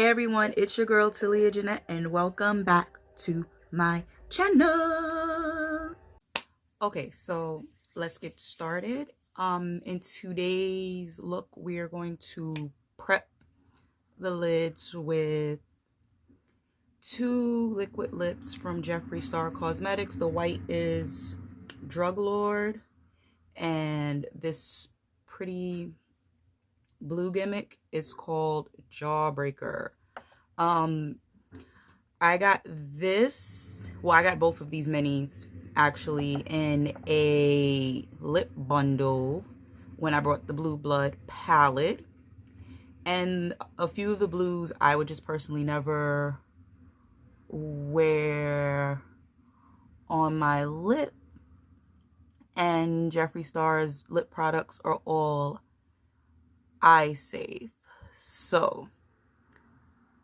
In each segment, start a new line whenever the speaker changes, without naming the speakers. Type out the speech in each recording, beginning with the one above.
everyone, it's your girl Talia Jeanette and welcome back to my channel. Okay, so let's get started. In today's look, we are going to prep the lids with two liquid lips from Jeffreestarcosmetics. The white is Drug Lord, and this pretty blue gimmick is called Jawbreaker. I got this, well, I got both of these minis actually in a lip bundle when I brought the Blue Blood palette. And a few of the blues I would just personally never wear on my lip. And Jeffree Star's lip products are all eye safe. So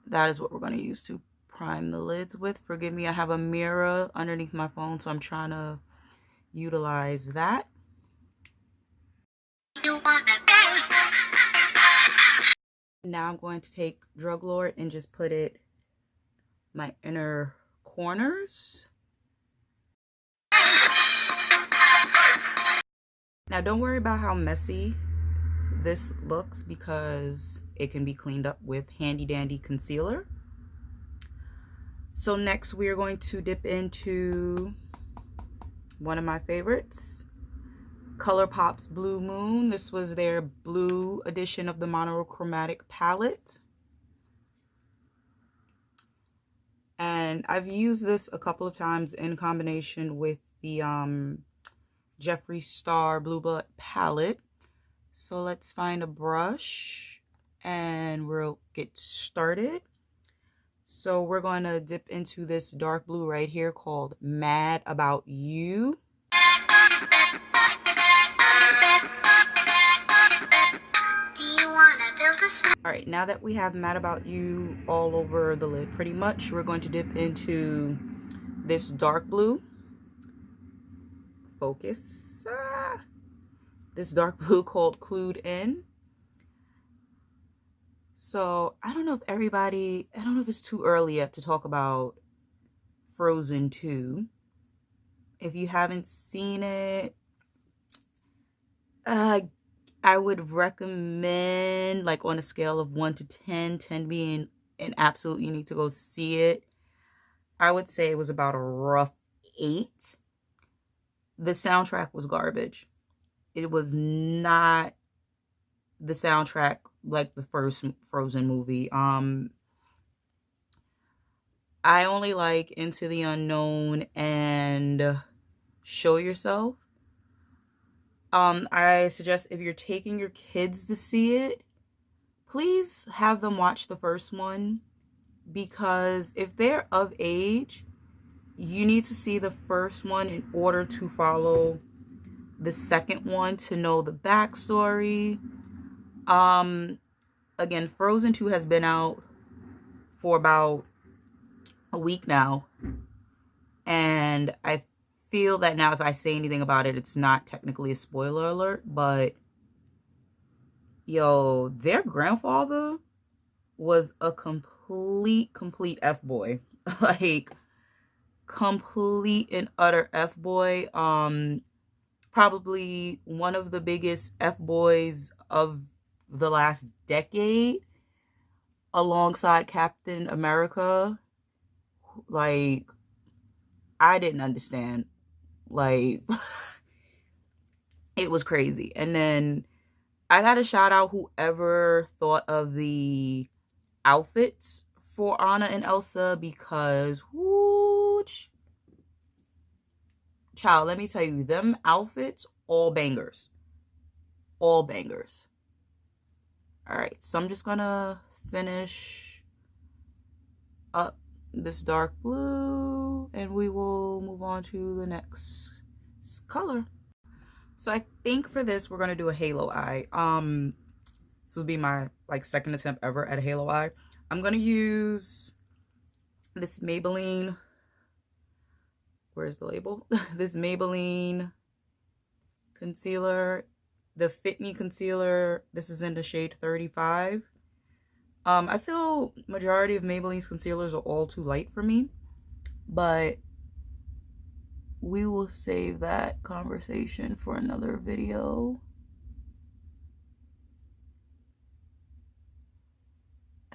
that is what we're going to use to prime the lids with. Forgive me, I have a mirror underneath my phone, so I'm trying to utilize that. Now I'm going to take Drug Lord and just put it my inner corners. Now don't worry about how messy this looks because it can be cleaned up with handy dandy concealer. So next we are going to dip into one of my favorites, Colourpop's Blue Moon. This was their blue edition of the monochromatic palette. And I've used this a couple of times in combination with the Jeffree Star Blue Blood palette. So let's find a brush and we'll get started. So we're going to dip into this dark blue right here called Mad About You. All right, now that we have Mad About You all over the lid pretty much, we're going to dip into this dark blue. Focus. This dark blue called Clued In. So I don't know if it's too early yet to talk about Frozen 2. If you haven't seen it, I would recommend, like, on a scale of 1 to 10, 10 being an absolute you need to go see it, I would say it was about a rough 8. The soundtrack was garbage. It was not the soundtrack like the first Frozen movie. I only like Into the Unknown and Show Yourself. I suggest if you're taking your kids to see it, please have them watch the first one, because if they're of age, you need to see the first one in order to follow the second one, to know the backstory. Again, Frozen 2 has been out for about a week now, and I feel that now if I say anything about it, it's not technically a spoiler alert, but yo, their grandfather was a complete F-boy. Like, complete and utter F-boy. Probably one of the biggest F-boys of the last decade, alongside Captain America. Like, I didn't understand. Like, it was crazy. And then I gotta shout out whoever thought of the outfits for Anna and Elsa, because whoosh, child, let me tell you, them outfits, all bangers. All bangers. All right, so I'm just gonna finish up this dark blue and we will move on to the next color. So I think for this we're gonna do a halo eye. This will be my second attempt ever at a halo eye. I'm gonna use this Maybelline, where's the label? This Maybelline concealer, the Fit Me concealer. This is in the shade 35. I feel majority of Maybelline's concealers are all too light for me, but we will save that conversation for another video.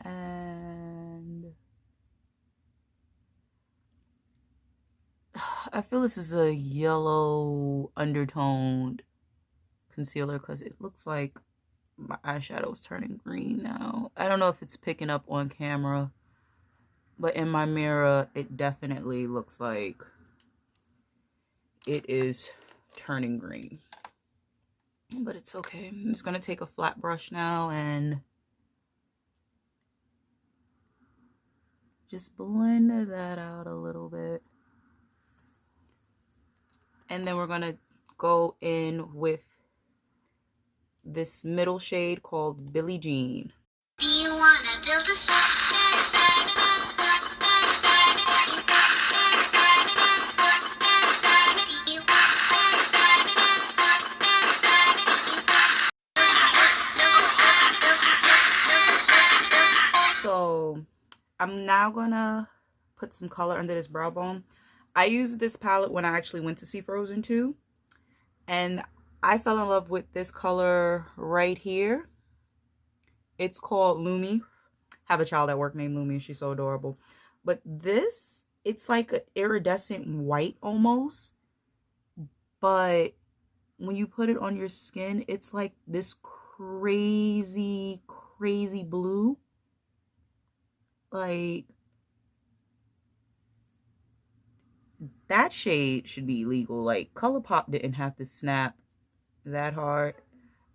And I feel this is a yellow undertoned concealer because it looks like my eyeshadow is turning green now. I don't know if it's picking up on camera, but in my mirror, it definitely looks like it is turning green. But it's okay. I'm just going to take a flat brush now and just blend that out a little bit. And then we're going to go in with this middle shade called Billie Jean. Do you want to build a So I'm now gonna put some color under this brow bone. I used this palette when I actually went to see Frozen 2, and I fell in love with this color right here. It's called Lumi. I have a child at work named Lumi. She's so adorable. But this, it's like an iridescent white almost. But when you put it on your skin, it's like this crazy, crazy blue. Like, that shade should be illegal. Like, Colourpop didn't have to snap that hard.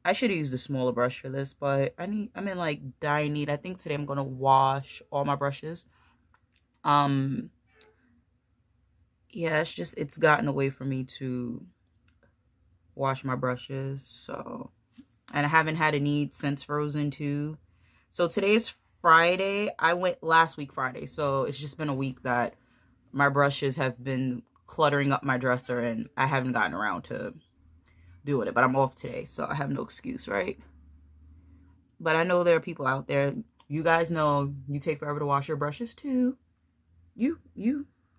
I should have used a smaller brush for this, but I'm in like dire need. I think today I'm gonna wash all my brushes. Yeah, it's gotten away from me to wash my brushes. So, and I haven't had a need since Frozen 2. So today's Friday. I went last week Friday, so it's just been a week that my brushes have been cluttering up my dresser and I haven't gotten around to doing it. But I'm off today, so I have no excuse, right? But I know there are people out there, you guys know you take forever to wash your brushes too.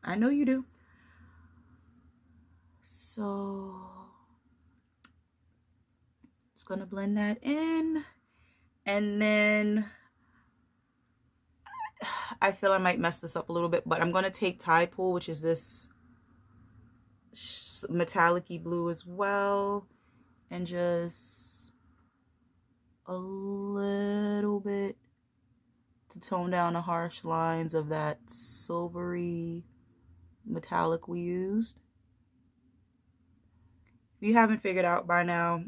I know you do. So just gonna blend that in, and then I feel I might mess this up a little bit, but I'm gonna take Tide Pool, which is this metallic-y blue as well, and just a little bit to tone down the harsh lines of that silvery metallic we used. If you haven't figured out by now,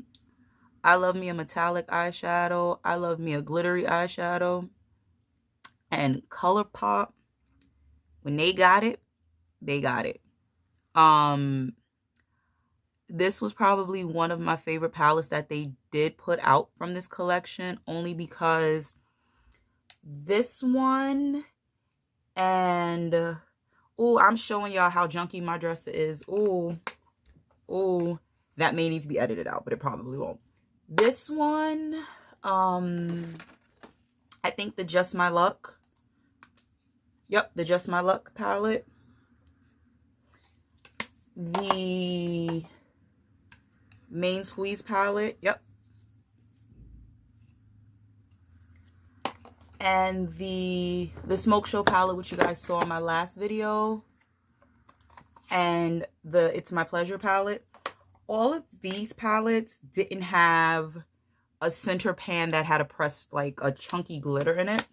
I love me a metallic eyeshadow. I love me a glittery eyeshadow. And Colourpop, when they got it, they got it. This was probably one of my favorite palettes that they did put out from this collection, only because this one and oh, I'm showing y'all how junky my dresser is. Oh, that may need to be edited out, but it probably won't. This one, I think the Just My Luck. Yep, the Just My Luck palette. The Main Squeeze palette. Yep. And the Smoke Show palette, which you guys saw in my last video. And the It's My Pleasure palette. All of these palettes didn't have a center pan that had a pressed, like, a chunky glitter in it.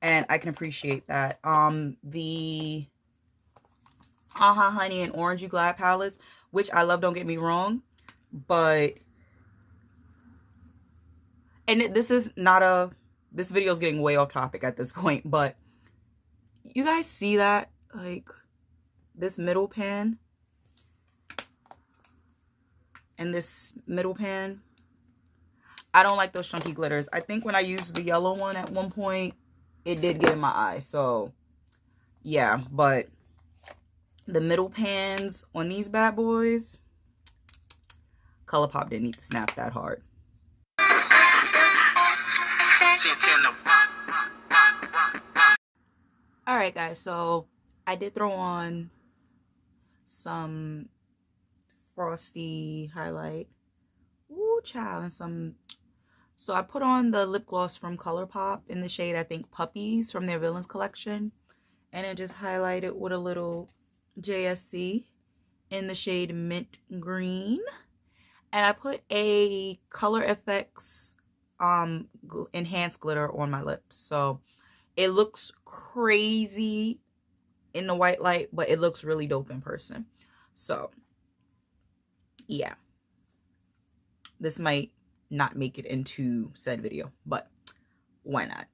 And I can appreciate that. The Aha Honey and Orangey Glad palettes, which I love, don't get me wrong. But, and this is not a, this video is getting way off topic at this point, but you guys see that? Like, this middle pan and this middle pan. I don't like those chunky glitters. I think when I used the yellow one at one point, it did get in my eye. So, yeah. But the middle pans on these bad boys, Colourpop didn't need to snap that hard. Alright guys, so I did throw on some frosty highlight. Ooh, child, and some. So I put on the lip gloss from Colourpop in the shade, I think, Puppies, from their Villains collection. And it just highlighted with a little JSC in the shade Mint Green. And I put a Color FX enhanced glitter on my lips. So it looks crazy in the white light, but it looks really dope in person. So yeah, this might not make it into said video, but why not?